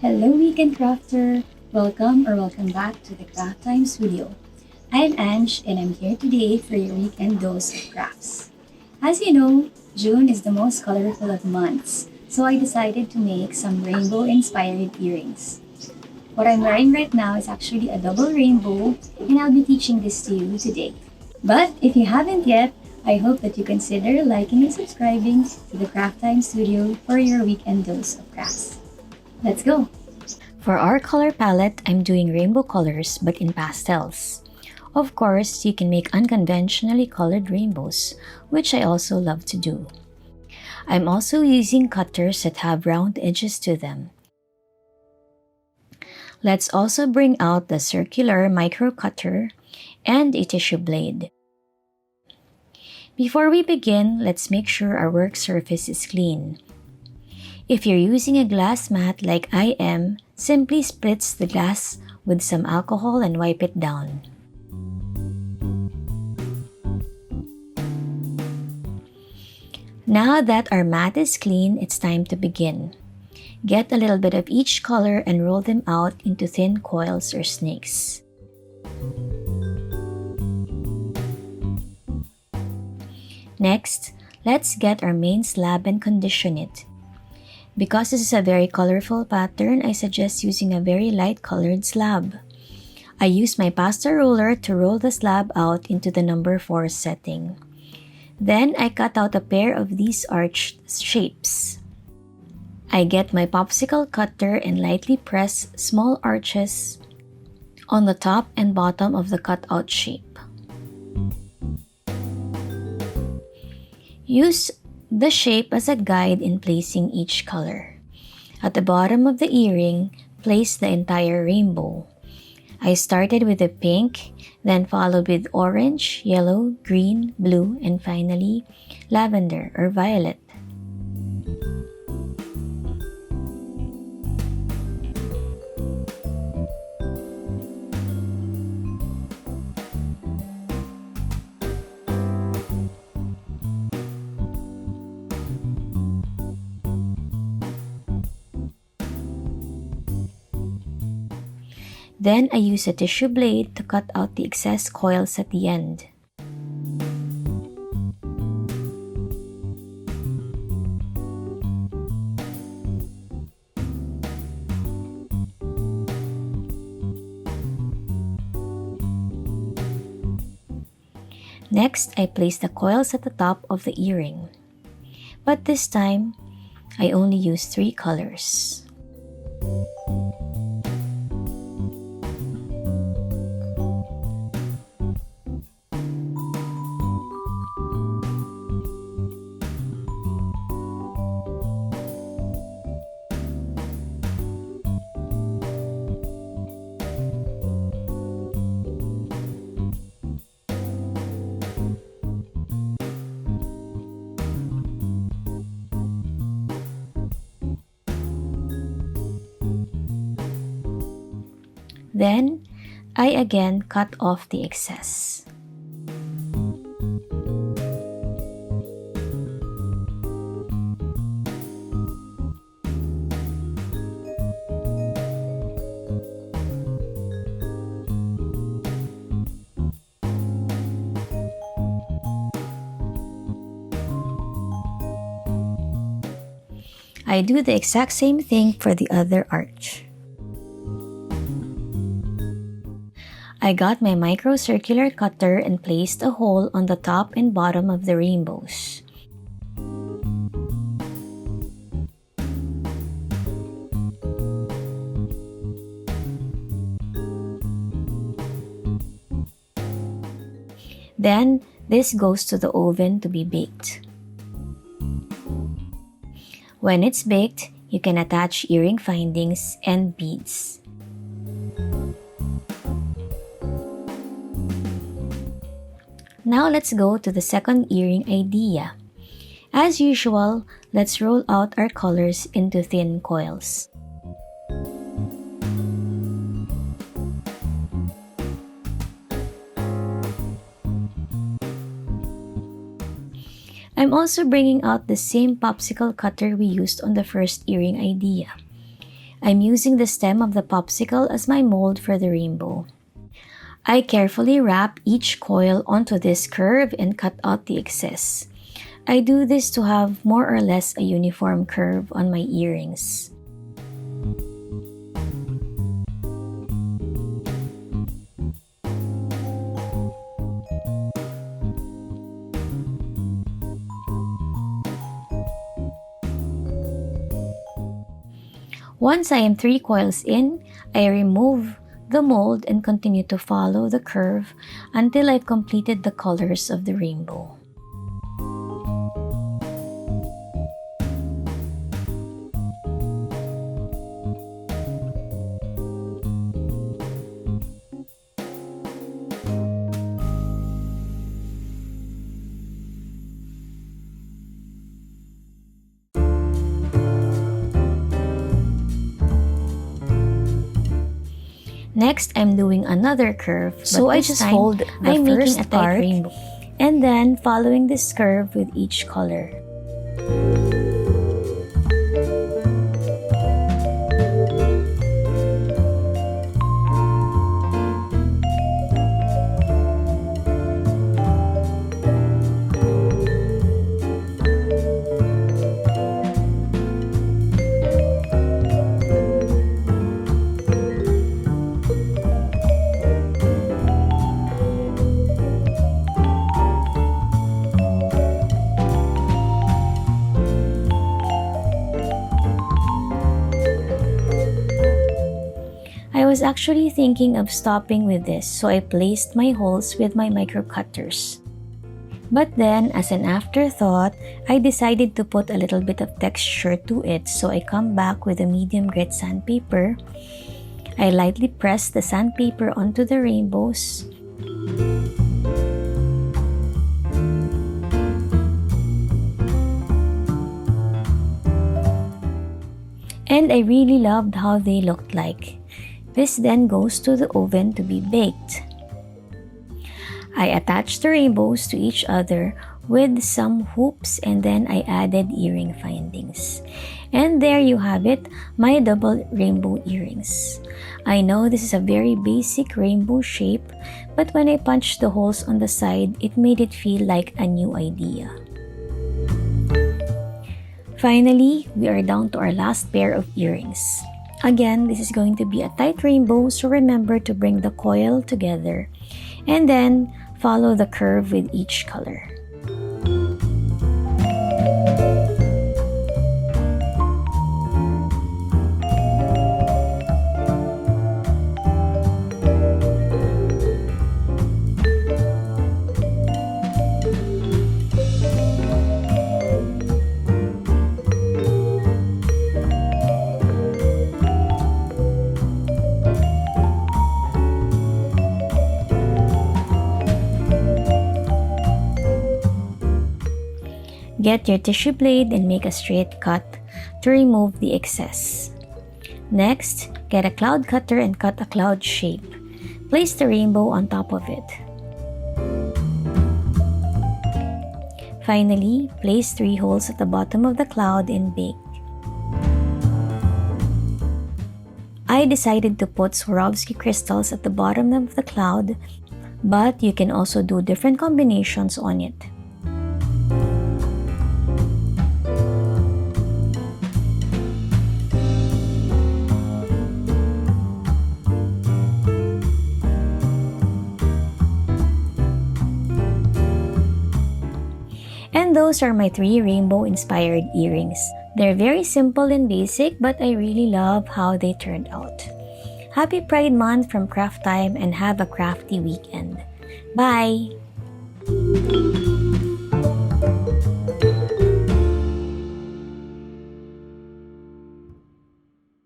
Hello, Weekend Crafter! Welcome back to the Craft Time Studio. I'm Ange and I'm here today for your weekend dose of crafts. As you know, June is the most colorful of months, so I decided to make some rainbow inspired earrings. What I'm wearing right now is actually a double rainbow, and I'll be teaching this to you today. But if you haven't yet, I hope that you consider liking and subscribing to the Craft Time Studio for your weekend dose of crafts. Let's go! For our color palette, I'm doing rainbow colors but in pastels. Of course, you can make unconventionally colored rainbows, which I also love to do. I'm also using cutters that have round edges to them. Let's also bring out the circular micro cutter and a tissue blade. Before we begin, let's make sure our work surface is clean. If you're using a glass mat like I am, simply spritz the glass with some alcohol and wipe it down. Now that our mat is clean, it's time to begin. Get a little bit of each color and roll them out into thin coils or snakes. Next, let's get our main slab and condition it. Because this is a very colorful pattern, I suggest using a very light colored slab. I use my pasta roller to roll the slab out into the number 4 setting. Then I cut out a pair of these arched shapes. I get my popsicle cutter and lightly press small arches on the top and bottom of the cutout shape. Use the shape as a guide in placing each color. At the bottom of the earring, place the entire rainbow. I started with the pink, then followed with orange, yellow, green, blue, and finally, lavender or violet. Then I use a tissue blade to cut out the excess coils at the end. Next, I place the coils at the top of the earring. But this time, I only use 3 colors. Then, I again cut off the excess. I do the exact same thing for the other arch. I got my micro circular cutter and placed a hole on the top and bottom of the rainbows. Then, this goes to the oven to be baked. When it's baked, you can attach earring findings and beads. Now let's go to the second earring idea. As usual, let's roll out our colors into thin coils. I'm also bringing out the same popsicle cutter we used on the first earring idea. I'm using the stem of the popsicle as my mold for the rainbow. I carefully wrap each coil onto this curve and cut out the excess. I do this to have more or less a uniform curve on my earrings. Once I am 3 coils in, I remove the mold and continue to follow the curve until I've completed the colors of the rainbow. Next, I'm doing another curve, so I just fold the first part and then following this curve with each color. I was actually thinking of stopping with this, so I placed my holes with my micro cutters. But then, as an afterthought, I decided to put a little bit of texture to it, so I come back with a medium grit sandpaper. I lightly press the sandpaper onto the rainbows. And I really loved how they looked like. This then goes to the oven to be baked. I attached the rainbows to each other with some hoops and then I added earring findings. And there you have it, my double rainbow earrings. I know this is a very basic rainbow shape, but when I punched the holes on the side, it made it feel like a new idea. Finally, we are down to our last pair of earrings. Again, this is going to be a tight rainbow, so remember to bring the coil together and then follow the curve with each color. Get your tissue blade and make a straight cut to remove the excess. Next, get a cloud cutter and cut a cloud shape. Place the rainbow on top of it. Finally, place 3 holes at the bottom of the cloud and bake. I decided to put Swarovski crystals at the bottom of the cloud, but you can also do different combinations on it. And those are my 3 rainbow-inspired earrings. They're very simple and basic, but I really love how they turned out. Happy Pride Month from Craft Time and have a crafty weekend. Bye!